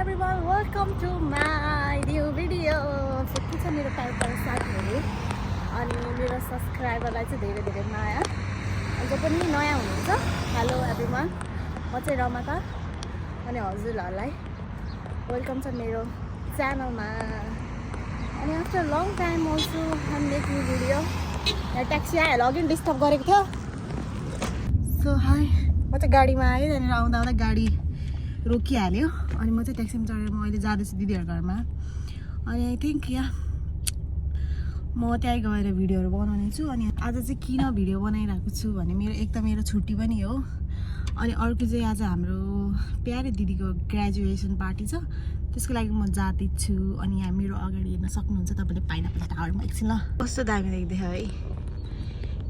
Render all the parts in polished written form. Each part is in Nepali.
everyone, welcome to my new video. So के छ मेरो टाइपबाट साथीहरु अनि मेरो सब्स्क्राइबरलाई चाहिँ धेरै धेरै माया अनि जो पनि नयाँ हुनुहुन्छ हेलो एभ्रीवन म चाहिँ रमाका अनि हजुरहरुलाई वेलकम छ मेरो च्यानलमा अनि after long time also I'm making video यहाँ ट्याक्सी आयो होला अघि डिस्टर्ब गरेको थियो सो हाई म चाहिँ गाडीमा आएँ त्यहाँनिर आउँदा आउँदा गाडी रोकिहाल्यो अनि म चाहिँ ट्याक्सीमा चढेर म अहिले जाँदैछु दिदीहरु घरमा अनि आई थिंक या म त्यही गएर भिडियोहरु बनाउने छु अनि आज चाहिँ किन भिडियो बनाइरहेको छु भने मेरो एक त मेरो छुट्टी पनि हो अनि अर्को चाहिँ आज हाम्रो प्यारे दिदीको ग्रेजुएसन पार्टी छ त्यसको लागि म जाँदै छु अनि यहाँ मेरो अगाडि हेर्न सक्नुहुन्छ तपाईले पाइनापल टावरमा एकछिन ल कस्तो दामी देख्दै है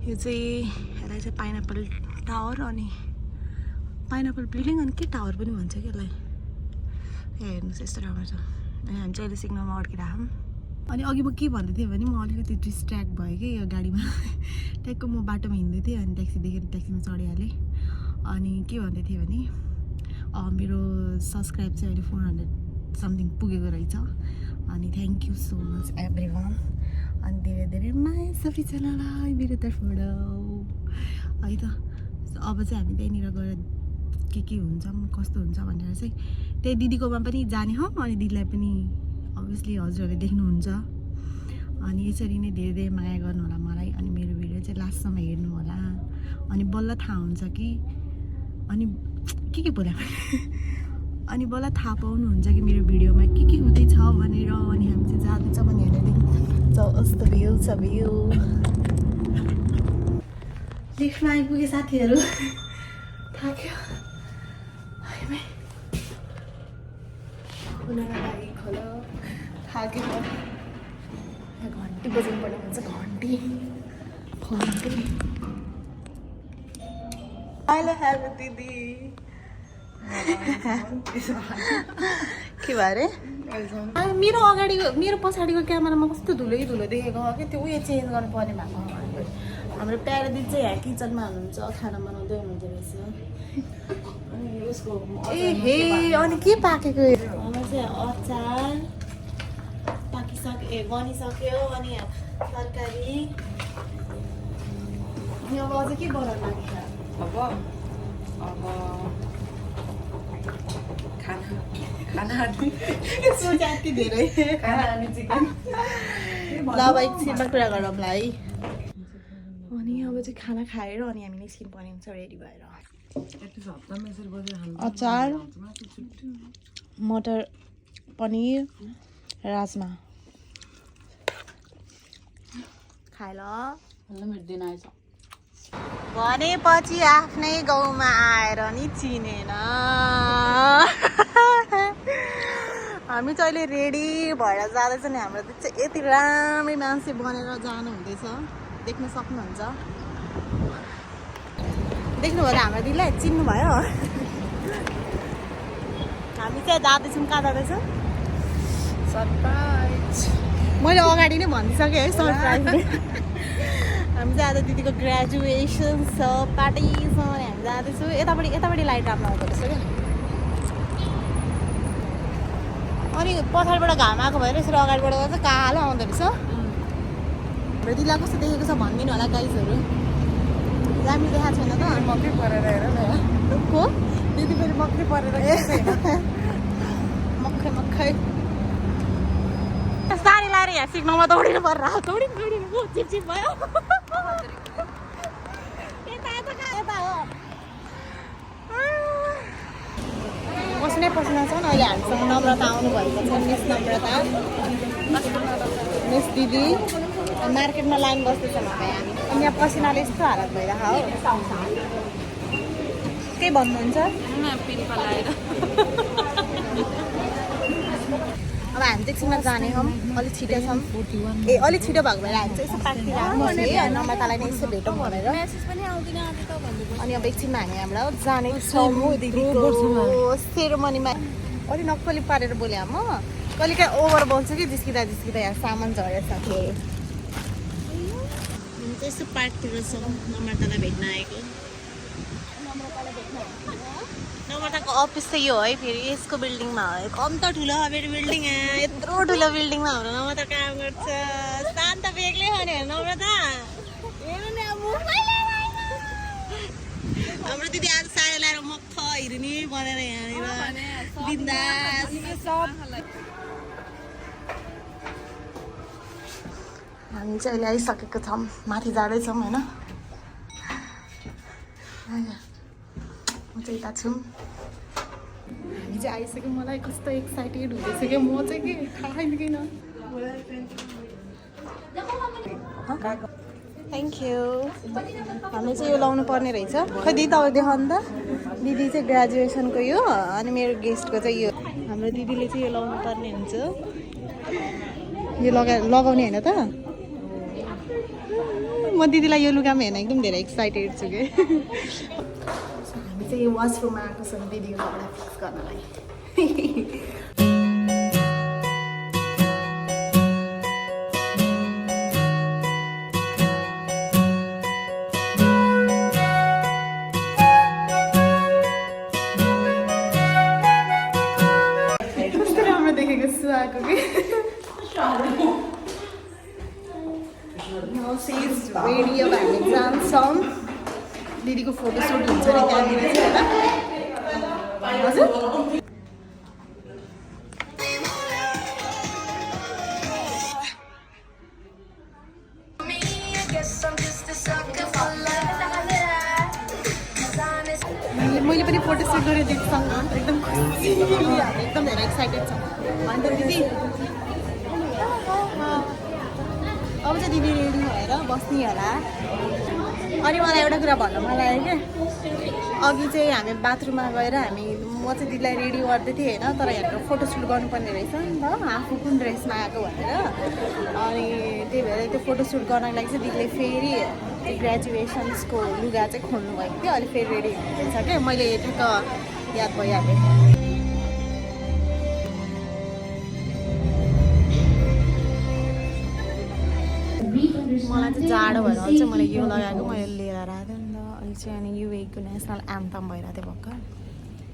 यो चाहिँ यसलाई चाहिँ पाइनापल टावर अनि पाइनापल बिल्डिङ अनि के टावर पनि भन्छ कि यसलाई यहाँ हेर्नुहोस् यस्तो राम्रो छ अनि हामी चाहिँ अहिले सिग्नलमा अड्किरहेछौँ अनि अघि म के भन्दै थिएँ भने म अलिकति डिस्ट्र्याक्ट भएँ कि यो गाडीमा ट्याक्क म बाटोमा हिँड्दै थिएँ अनि ट्याक्सी देखेर ट्याक्सीमा चढिहालेँ अनि के भन्दै थिएँ भने मेरो सब्सक्राइब चाहिँ अहिले 400 समथिङ पुगेको रहेछ अनि thank you so much everyone अनि धेरै धेरै माया सबैजनालाई मेरो तर्फबाट है त अब चाहिँ हामी त्यहीँनिर गएर के हुन्छ कस्तो हुन्छ भनेर चाहिँ त्यही दिदीकोमा पनि जाने हौ अनि दिदीलाई पनि अभियसली हजुरहरूले देख्नुहुन्छ अनि यसरी नै धेरै धेरै माया गर्नु होला मलाई अनि मेरो भिडियो चाहिँ लास्टसम्म हेर्नु होला अनि बल्ल थाहा हुन्छ कि अनि के बोले अनि बल्ल थाहा पाउनुहुन्छ कि मेरो भिडियोमा के हुँदैछ भनेर अनि हामी चाहिँ जाँदैछ भने हेर्दै कस्तो भ्यू छ भ्यू लिफ्टमा आइपुगे साथीहरू थाक्यो खोला थाक्यो घन्टी बजाउनु पर्ने भन्छ घन्टी अहिले हेलो दिदी के भयो अरे मेरो अगाडि मेरो पछाडिको क्यामेरामा कस्तो धुलो देखेको हो कि त्यो उयो चेन्ज गर्नु पर्ने भएको हाम्रो प्यारे दिदी चाहिँ यहाँ किचनमा हुनुहुन्छ खाना बनाउँदै हुनुहुँदो रहेछ ए हे अनि के पाकेको हाम्रो चाहिँ अचार बनिसक्यो अनि तरकारी अनि अब अझै के बनाउनु लाग्छ अब खाना सोचाति धेरै खाना अनि चिकन ल अब एकछिनमा कुरा गरौँ है अनि अब चाहिँ खाना खाएर अनि हामी निस्किनु पर्ने हुन्छ रेडी भएर अचार मटर पनिर राजमा खाए ल भनेपछि आफ्नै गाउँमा आएर नि चिनेन हामी चाहिँ अहिले रेडी भएर जाँदैछ नि हाम्रो चाहिँ यति राम्रै मान्छे बनेर जानु हुँदैछ देख्न सक्नुहुन्छ देख्नुभयो हाम्रो दिदीलाई चिन्नुभयो हामी चाहिँ जाँदैछौँ कहाँ जाँदैछौँ सरप्राइज मैले अगाडि नै भनिसकेँ है सरप्राइज हामी चाहिँ आज दिदीको ग्रेजुएसन छ पार्टी छ अनि हामी जाँदैछौँ यतापट्टि लाइट राम्रो आउँदो रहेछ क्या अनि पछाडिबाट घाम आएको भएर यसरी अगाडिबाट चाहिँ कालो आउँदो रहेछ हाम्रो दिदीलाई कस्तो देखेको छ भनिदिनु होला गाइजहरू राम्रो देखाएको छैन त मकै परेर हेर न हो दिदी फेरि मकै परेर मकै साडी लाएर यहाँ सिक्नमा दौडिनु पर्छ दौडिनु चिप भयो यता हो पस्नै पस्न छन् अहिले हामीसँग नम्रता आउनुभएको छ मिस दिदी मार्केटमा लाइन बस्दैछन् हामी अनि यहाँ पसिनाले यस्तो हालत भइरहेको हो के भन्नुहुन्छ अब हामी चाहिँ एकछिनमा जाने हौँ अलिक छिटो छौँ ए अलिक छिटो भएको भएर हामी चाहिँ यसो पार्टीतिर आउनुहोस् है नम्रतालाई नै यसो भेटौँ भनेर अनि अब एकछिनमा हामी यहाँबाट जाने छौँ दिदीको सेरोमनीमा अलिक नक्कली पारेर बोले म कहिले काहीँ ओभर बोल्छु कि जिस्किँदा यहाँ सामान झरेर साथीहरू हामी चाहिँ यसो पार्कतिर छौँ नम्रतालाई भेट्न आएको नम्रताको अफिस चाहिँ यो है फेरि यसको बिल्डिङमा हो कम त ठुलो हो मेरो बिल्डिङ यत्रो ठुलो बिल्डिङमा हाम्रो नम्रता काम गर्छ शान्त बेग्लै हो नि नम्रता हेर्नु नि अब हाम्रो दिदी आज साडी लगाएर मक्ख हिँड्ने बनेर यहाँनिर बिन्दास हामी चाहिँ अहिले आइसकेको छौँ माथि जाँदैछौँ होइन म चाहिँ यता छु हामी चाहिँ आइसक्यो मलाई कस्तो एक्साइटेड हुँदैछ कि म चाहिँ के थाहै किन थ्याङ्क यू हामीले चाहिँ यो लाउनु पर्ने रहेछ खै दिदी तपाईँ देखाउनु त दिदी चाहिँ ग्रेजुएसनको यो अनि मेरो गेस्टको चाहिँ यो हाम्रो दिदीले चाहिँ यो लाउनु पर्ने हुन्छ यो लगाउने होइन त म दिदीलाई यो लुगामा हेर्न एकदम धेरै एक्साइटेड छु कि हामी चाहिँ यो वासरुममा आएको छौँ दिदीको कपडा फिक्स गर्नलाई कस्तो राम्रो देखेको सुहाएको कि Now she is ready अब हामी जान्छौँ दिदीको फोटोसुट हुन्छ नि त्यहाँनिर चाहिँ होइन हजुर मैले पनि फोटोसुट गरेर देख्छौँ एकदम खुसी एकदम धेरै एक्साइटेड छ अन्त दिदी अब चाहिँ दिदी रेडी भएर बस्ने होला अनि मलाई एउटा कुरा भन्नु मन लाग्यो क्या अघि चाहिँ हामी बाथरुममा गएर म चाहिँ दिदीलाई रेडी गर्दै थिएँ होइन तर यहाँको फोटोसुट गर्नुपर्ने रहेछ नि त आफू कुन ड्रेसमा आएको भनेर अनि त्यही भएर त्यो फोटोसुट गर्नको लागि चाहिँ दिदीले फेरि ग्रेजुएसन्सको लुगा चाहिँ खोल्नु भएको थियो अनि फेरि रेडी हुनुहुन्छ क्या मैले ठिक्क याद भइहालेँ मलाई चाहिँ जाडो भएर चाहिँ मैले यो लगाएको मैले लिएर आएको थिएँ नि त अहिले चाहिँ अनि युएको नेसनल एन्थम भइरहेको थियो भर्खर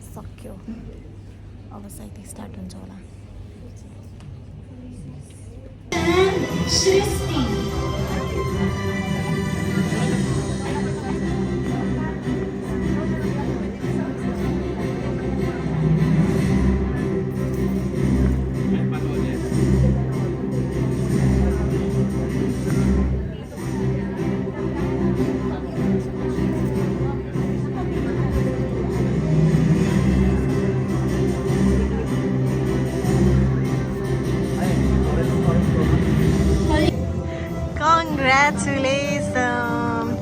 सक्यो अब सायद स्टार्ट हुन्छ होला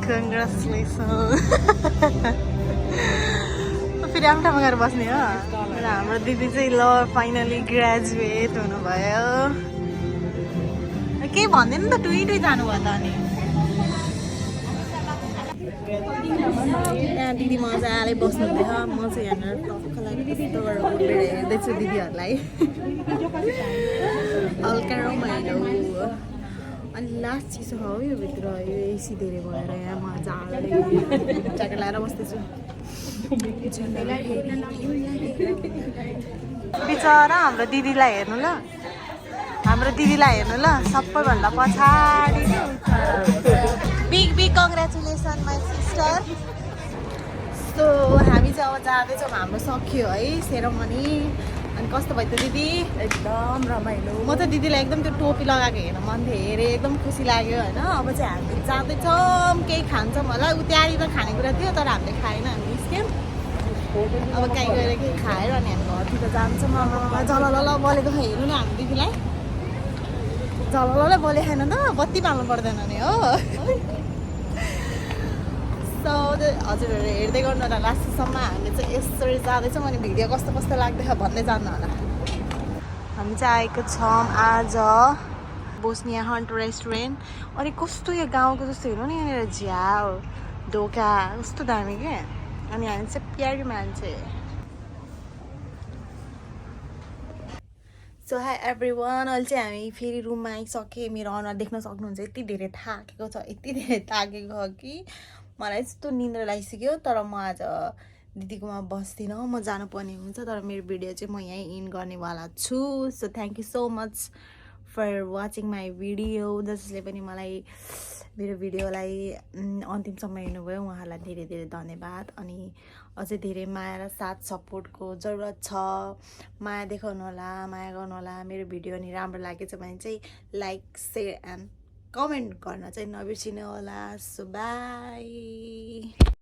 Congratulations फेरि आफ्नो ठाउँमा गएर बस्ने हो र हाम्रो दिदी चाहिँ ल फाइनली ग्रेजुएट हुनुभयो केही भन्दैन नि त टुइटै जानुभयो त अनि त्यहाँ दिदी मजाले बस्नुहुँदैछ म चाहिँ यहाँनिर टक्क लागि त्यस्तो गरेर उठेर हेर्दैछु दिदीहरूलाई हल्का रमाइलो अनि लास्ट चिसो हो यो भित्र यो एसी धेरै भएर यहाँ मजाले ज्याकेट लगाएर बस्दैछु बिचरा हाम्रो दिदीलाई हेर्नु ल सबैभन्दा पछाडि big congratulation my sister so हामी चाहिँ अब जाँदैछौँ हाम्रो सक्यो है सेरोमनी अनि कस्तो भयो त दिदी एकदम रमाइलो म त दिदीलाई एकदम त्यो टोपी लगाएको हेर्न मन थियो हेरेँ एकदम खुसी लाग्यो होइन अब चाहिँ हामी जाँदैछौँ केही खान्छौँ होला उ तयारी त खानेकुरा थियो तर हामीले खाएन हामी निस्क्यौँ अब कहीँ गएर केही खाएर अनि हामी घरतिर जान्छौँ जलल बोलेको हेर्नु नि हाम्रो दिदीलाई जलल बोले खाएन त बत्ती पाल्नु पर्दैन नि हो सो हजुरहरू हेर्दै गर्नु होला लास्टसम्म हामीले चाहिँ यसरी जाँदैछौँ अनि भिडियो कस्तो कस्तो लाग्दैछ भन्दै जानु होला हामी चाहिँ आएको छौँ आज बोस्निया हन्ट रेस्टुरेन्ट अनि कस्तो यो गाउँको जस्तो हेर्नु नि यहाँनिर झ्याउ ढोका कस्तो दामी क्या अनि हामी चाहिँ प्यारी मान्छे सो हाई एभ्रिवान अहिले चाहिँ हामी फेरि रुममा आइसकेँ मेरो अनुहार देख्न सक्नुहुन्छ यति धेरै थाकेको छ कि मलाई यस्तो निन्द्रा लागिसक्यो तर म आज दिदीकोमा बस्दिनँ, म जानुपर्ने हुन्छ। तर मेरो भिडियो चाहिँ म यहीँ इन गर्नेवाला छु। So thank you so much for watching my video. जसले पनि मलाई मेरो भिडियोलाई अन्तिमसम्म हेर्नुभयो उहाँहरूलाई धेरै धेरै धन्यवाद। अनि अझै धेरै माया र साथ सपोर्टको जरुरत छ। माया देखाउनुहोला, माया गर्नुहोला। मेरो भिडियो अनि राम्रो लागेछ भने चाहिँ लाइक, सेयर एन्ड कमेन्ट गर्न चाहिँ नबिर्सिनु होला। So by.